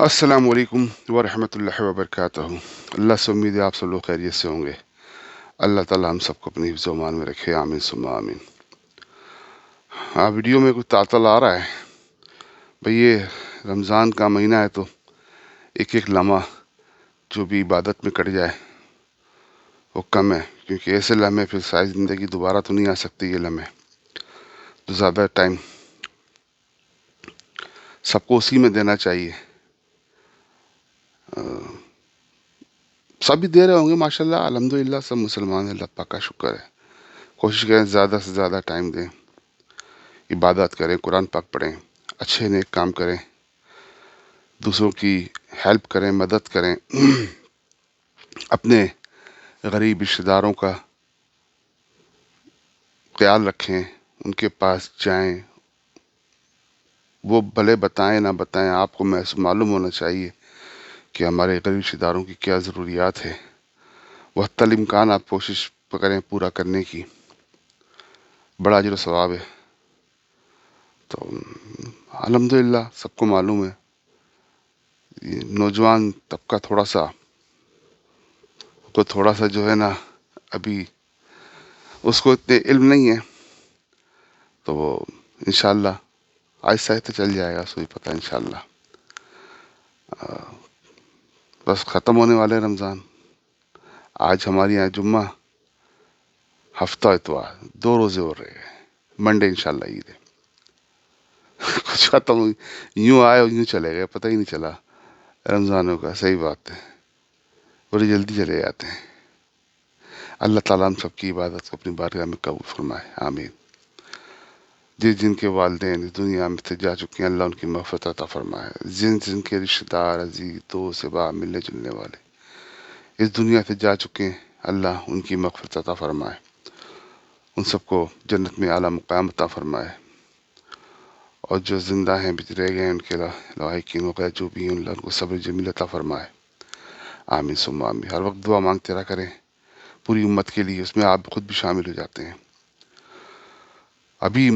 السلام علیکم ورحمۃ اللہ وبرکاتہ۔ اللہ سے امید ہے آپ سب لوگ خیریت سے ہوں گے۔ اللہ تعالی ہم سب کو اپنی حفظ و امان میں رکھے، آمین ثم آمین۔ ہاں، ویڈیو میں کچھ تعطل آ رہا ہے بھئی، یہ رمضان کا مہینہ ہے تو ایک ایک لمحہ جو بھی عبادت میں کٹ جائے وہ کم ہے، کیونکہ ایسے لمحے پھر ساری زندگی دوبارہ تو نہیں آ سکتی۔ یہ لمحے تو زیادہ ٹائم سب کو اسی میں دینا چاہیے۔ سب بھی دے رہے ہوں گے ماشاءاللہ، الحمدللہ سب مسلمان ہیں، اللہ پاک کا شکر ہے۔ کوشش کریں زیادہ سے زیادہ ٹائم دیں، عبادت کریں، قرآن پاک پڑھیں، اچھے نیک کام کریں، دوسروں کی ہیلپ کریں، مدد کریں، اپنے غریب رشتہ داروں کا خیال رکھیں، ان کے پاس جائیں، وہ بھلے بتائیں نہ بتائیں، آپ کو معلوم ہونا چاہیے کہ ہمارے غریب رشتہ داروں کی کیا ضروریات ہے۔ وہ حتی الامکان آپ کوشش کریں پورا کرنے کی، بڑا اجر و ثواب ہے۔ تو الحمدللہ سب کو معلوم ہے، یہ نوجوان طبقہ تھوڑا سا جو ہے نا، ابھی اس کو اتنے علم نہیں ہے، تو وہ انشاءاللہ آہستہ آہستہ چل جائے گا، سوئی پتہ انشاءاللہ۔ بس ختم ہونے والے رمضان۔ آج ہمارے یہاں جمعہ، ہفتہ اتوار، 2 روزے ہو رہے ہیں، منڈے انشاءاللہ عید ہے۔ کچھ ختم یوں آئے اور یوں چلے گئے، پتہ ہی نہیں چلا رمضانوں کا۔ صحیح بات ہے، بڑی جلدی چلے جاتے ہیں۔ اللہ تعالیٰ ہم سب کی عبادت کو اپنی بارگاہ میں قبول فرمائے، آمین۔ جن کے والدین اس دنیا میں سے جا چکے ہیں، اللہ ان کی مغفرت عطا فرمائے۔ جن کے رشتہ دار، عزیز، دوست، احباب، ملنے جلنے والے اس دنیا سے جا چکے ہیں، اللہ ان کی مغفرت عطا فرمائے، ان سب کو جنت میں اعلیٰ مقام عطا فرمائے، اور جو زندہ ہیں رہ گئے ہیں ان کے لواحقین وغیرہ جو بھی ہیں، اللہ ان کو صبر جمیل عطا فرمائے، آمین ثم آمین۔ ہر وقت دعا مانگتے رہا کریں پوری امت کے لیے، اس میں آپ خود بھی شامل ہو جاتے ہیں۔ ابھی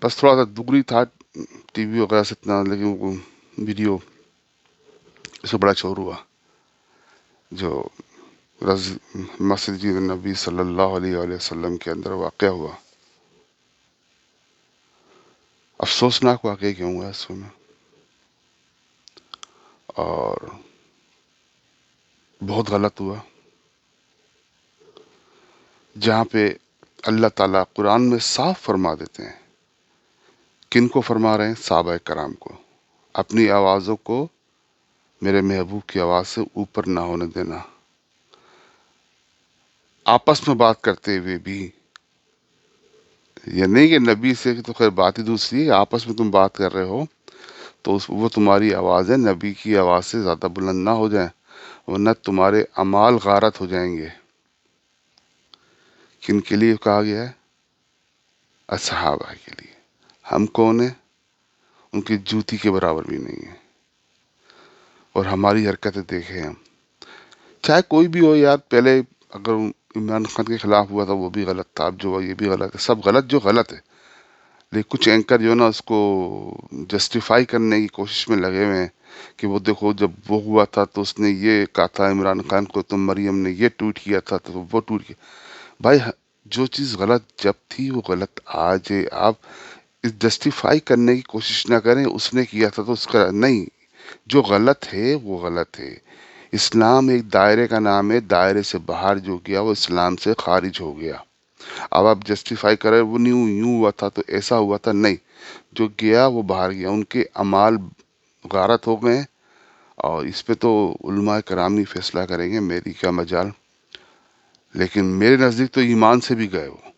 بس تھوڑا سا دگری تھا ٹی وی وغیرہ سے اتنا، لیکن وہ ویڈیو اس سے بڑا شور ہوا جو مسجد نبی صلی اللہ علیہ وآلہ وسلم کے اندر واقع ہوا۔ افسوسناک واقعہ کیوں ہوا اس میں، اور بہت غلط ہوا، جہاں پہ اللہ تعالیٰ قرآن میں صاف فرما دیتے ہیں۔ کن کو فرما رہے ہیں؟ صحابہ کرام کو، اپنی آوازوں کو میرے محبوب کی آواز سے اوپر نہ ہونے دینا۔ آپس میں بات کرتے ہوئے بھی، یہ نہیں کہ نبی سے تو خیر بات ہی دوسری ہے، آپس میں تم بات کر رہے ہو تو وہ تمہاری آواز ہے، نبی کی آواز سے زیادہ بلند نہ ہو جائیں، ورنہ تمہارے اعمال غارت ہو جائیں گے۔ کن کے لیے کہا گیا ہے؟ اصحابہ کے لیے۔ ہم کون ہیں؟ ان کی جوتی کے برابر بھی نہیں ہے۔ اور ہماری حرکتیں دیکھیں ہم، چاہے کوئی بھی ہو یار، پہلے اگر عمران خان کے خلاف ہوا تھا وہ بھی غلط تھا، اب جو ہوا یہ بھی غلط ہے، سب غلط جو غلط ہے۔ لیکن کچھ اینکر جو ہے نا اس کو جسٹیفائی کرنے کی کوشش میں لگے ہوئے ہیں کہ وہ دیکھو جب وہ ہوا تھا تو اس نے یہ کہا تھا عمران خان کو، تو مریم نے یہ ٹویٹ کیا تھا تو وہ ٹویٹ کیا۔ بھائی جو چیز غلط جب تھی وہ غلط آج ہے۔ آپ جسٹیفائی کرنے کی کوشش نہ کریں، اس نے کیا تھا تو اس کا نہیں، جو غلط ہے وہ غلط ہے۔ اسلام ایک دائرے کا نام ہے، دائرے سے باہر جو گیا وہ اسلام سے خارج ہو گیا۔ اب آپ جسٹیفائی کریں وہ نہیں یوں ہوا تھا تو ایسا ہوا تھا، نہیں، جو گیا وہ باہر گیا، ان کے اعمال غارت ہو گئے، اور اس پہ تو علماء کرام ہی فیصلہ کریں گے، میری کیا مجال۔ لیکن میرے نزدیک تو ایمان سے بھی گئے، وہ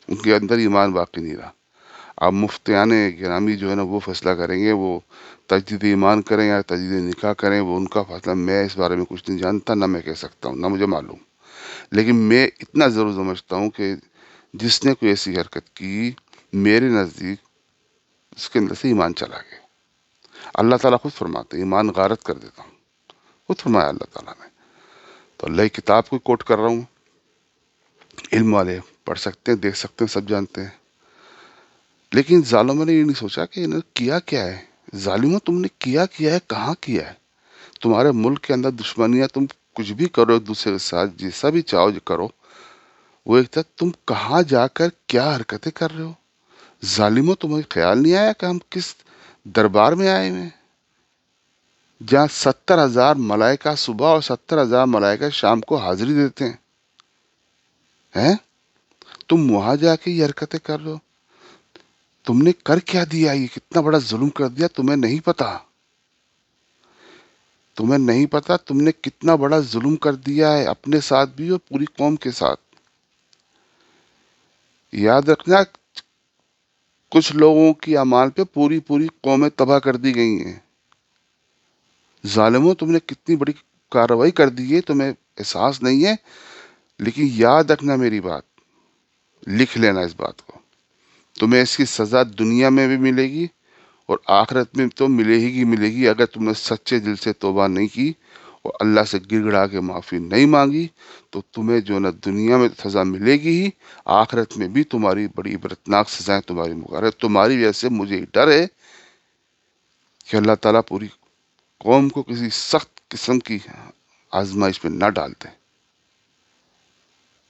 ان کے اندر ایمان باقی نہیں رہا۔ اب مفتیان گرامی جو ہے نا وہ فیصلہ کریں گے، وہ تجدید ایمان کریں یا تجدید نکاح کریں، وہ ان کا فیصلہ، میں اس بارے میں کچھ نہیں جانتا، نہ میں کہہ سکتا ہوں، نہ مجھے معلوم۔ لیکن میں اتنا ضرور سمجھتا ہوں کہ جس نے کوئی ایسی حرکت کی، میرے نزدیک اس کے اندر سے ایمان چلا گیا۔ اللہ تعالیٰ خود فرماتے ہیں ایمان غارت کر دیتا ہوں، خود فرمایا اللہ تعالیٰ نے۔ تو اللہ کی کتاب کو کوٹ کر رہا ہوں، علم والے پڑھ سکتے ہیں، دیکھ سکتے ہیں، سب جانتے ہیں۔ لیکن ظالموں نے یہ نہیں سوچا کہ انہوں نے کیا کیا ہے، ظالموں تم نے کیا ہے، کہاں کیا ہے؟ تمہارے ملک کے اندر دشمنیاں، تم کچھ بھی کرو ایک دوسرے کے ساتھ، جیسا بھی چاہو جو کرو، وہ ایک تھا تم کہاں جا کر کیا حرکتیں کر رہے ہو؟ ظالموں تمہیں خیال نہیں آیا کہ ہم کس دربار میں آئے ہوئے ہیں، جہاں 70,000 ملائکہ صبح اور 70,000 ملائکہ شام کو حاضری دیتے ہیں؟ تم وہاں جا کے یہ حرکتیں کر رہے ہو؟ تم نے کر کیا دیا؟ یہ کتنا بڑا ظلم کر دیا، تمہیں نہیں پتا؟ تمہیں نہیں پتا تم نے کتنا بڑا ظلم کر دیا ہے، اپنے ساتھ بھی اور پوری قوم کے ساتھ۔ یاد رکھنا، کچھ لوگوں کی اعمال پہ پوری پوری قومیں تباہ کر دی گئی ہیں۔ ظالموں تم نے کتنی بڑی کارروائی کر دی ہے، تمہیں احساس نہیں ہے؟ لیکن یاد رکھنا میری بات، لکھ لینا اس بات کو، تمہیں اس کی سزا دنیا میں بھی ملے گی اور آخرت میں تو ملے گی اگر تم نے سچے دل سے توبہ نہیں کی اور اللہ سے گر گڑا کے معافی نہیں مانگی، تو تمہیں جو نہ دنیا میں سزا ملے گی ہی، آخرت میں بھی تمہاری بڑی عبرتناک سزائیں تمہاری مقرر۔ تمہاری وجہ سے مجھے ڈر ہے کہ اللہ تعالیٰ پوری قوم کو کسی سخت قسم کی آزمائش میں نہ ڈالتے،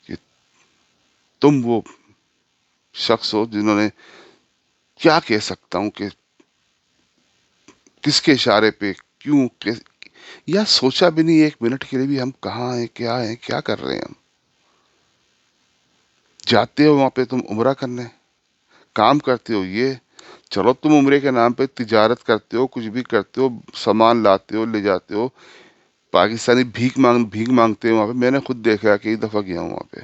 کہ تم وہ شخص ہو جنہوں نے، کیا کہہ سکتا ہوں کہ کس کے اشارے پہ، کیوں، یا سوچا بھی نہیں ایک منٹ کے لیے بھی ہم کہاں ہیں، کیا کر رہے ہیں ہم؟ جاتے ہو وہاں پہ تم عمرہ کرنے، کام کرتے ہو، یہ چلو تم عمرے کے نام پہ تجارت کرتے ہو، کچھ بھی کرتے ہو، سامان لاتے ہو، لے جاتے ہو، پاکستانی بھیک مانگتے ہیں وہاں پہ، میں نے خود دیکھا، کئی دفعہ گیا ہوں وہاں پہ،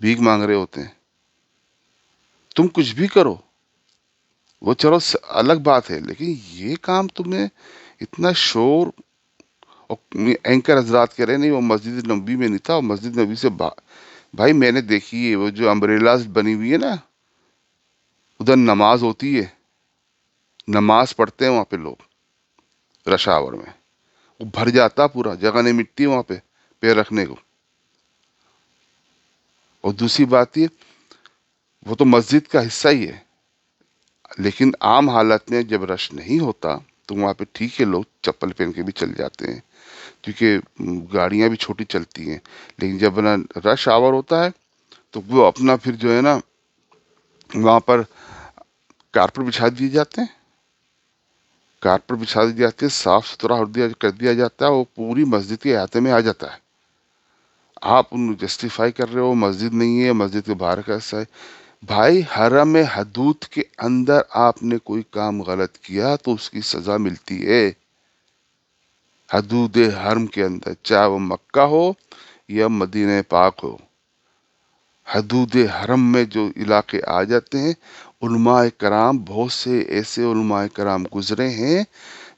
بھیک مانگ رہے ہوتے ہیں۔ تم کچھ بھی کرو، وہ چلو الگ بات ہے، لیکن یہ کام تمہیں اتنا شور، اور اینکر حضرات کہہ رہے نہیں وہ مسجد نبی میں نہیں تھا، وہ مسجد نبی سے بھائی میں نے دیکھی ہے، وہ جو امبریلاز بنی ہوئی ہے نا، ادھر نماز ہوتی ہے، نماز پڑھتے ہیں وہاں پہ لوگ رش آور میں، وہ بھر جاتا پورا، جگہ نہیں مٹتی وہاں پہ پیر رکھنے کو۔ اور دوسری بات یہ، وہ تو مسجد کا حصہ ہی ہے، لیکن عام حالت میں جب رش نہیں ہوتا تو وہاں پہ ٹھیک ہے، لوگ چپل پہن کے بھی چل جاتے ہیں، کیونکہ گاڑیاں بھی چھوٹی چلتی ہیں، لیکن جب نا رش آور ہوتا ہے تو وہ اپنا پھر جو ہے نا وہاں پر کارپیٹ بچھا دیے جاتے ہیں، کارپیٹ بچھا دی جاتی ہے، صاف ستھرا کر دیا جاتا ہے، وہ پوری مسجد کے احاطے میں آ جاتا ہے۔ آپ ان جسٹیفائی کر رہے ہو مسجد نہیں ہے، مسجد کے باہر کا حصہ ہے، بھائی حرم حدود کے اندر آپ نے کوئی کام غلط کیا تو اس کی سزا ملتی ہے، حدود حرم کے اندر، چاہے وہ مکہ ہو یا مدینہ پاک ہو، حدود حرم میں جو علاقے آ جاتے ہیں، علماء کرام، بہت سے ایسے علماء کرام گزرے ہیں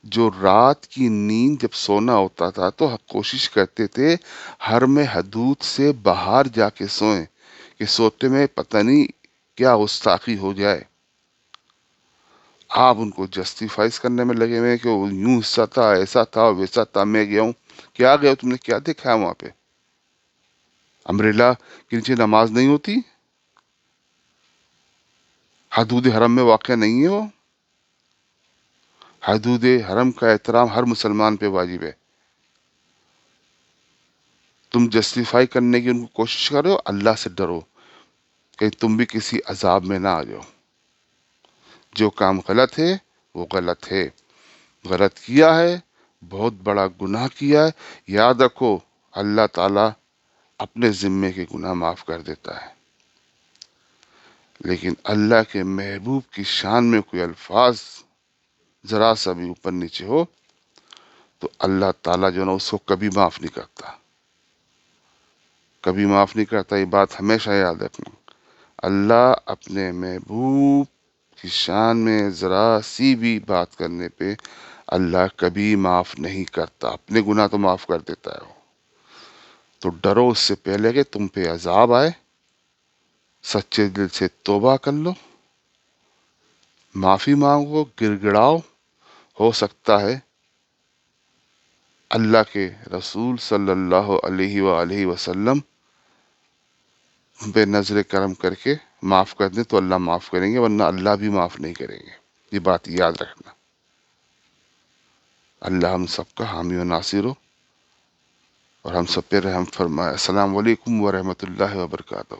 جو رات کی نیند جب سونا ہوتا تھا تو کوشش کرتے تھے حرم حدود سے باہر جا کے سوئیں، کہ سوتے میں پتہ نہیں کیا گستاخی ہو جائے۔ آپ ان کو جسٹیفائز کرنے میں لگے ہوئے ہیں کہ وہ یوں حصہ تھا، ایسا تھا، ویسا تھا، میں گیا ہوں، کیا گیا تم نے کیا دیکھا ہے وہاں پہ؟ امبریلا کے نیچے نماز نہیں ہوتی؟ حدود حرم میں واقع نہیں ہے وہ؟ حدود حرم کا احترام ہر مسلمان پہ واجب ہے۔ تم جسٹیفائی کرنے کی ان کو کوشش کرو، اللہ سے ڈرو کہ تم بھی کسی عذاب میں نہ آ جاؤ۔ جو کام غلط ہے وہ غلط ہے، غلط کیا ہے، بہت بڑا گناہ کیا ہے، یاد رکھو اللہ تعالیٰ اپنے ذمے کے گناہ معاف کر دیتا ہے، لیکن اللہ کے محبوب کی شان میں کوئی الفاظ ذرا سا بھی اوپر نیچے ہو تو اللہ تعالیٰ جو ہے نا اس کو کبھی معاف نہیں کرتا، کبھی معاف نہیں کرتا، یہ بات ہمیشہ یاد رکھنا۔ اللہ اپنے محبوب کی شان میں ذرا سی بھی بات کرنے پہ اللہ کبھی معاف نہیں کرتا، اپنے گناہ تو معاف کر دیتا ہے وہ۔ تو ڈرو اس سے پہلے کہ تم پہ عذاب آئے، سچے دل سے توبہ کر لو، معافی مانگو، گر گڑاؤ، ہو سکتا ہے اللہ کے رسول صلی اللہ علیہ وآلہ وسلم بے نظر کرم کر کے معاف کر دیں تو اللہ معاف کریں گے، ورنہ اللہ بھی معاف نہیں کریں گے، یہ بات یاد رکھنا۔ اللہ ہم سب کا حامی و ناصر ہو اور ہم سب پہ رحم فرمائے۔ السلام علیکم ورحمۃ اللہ وبرکاتہ۔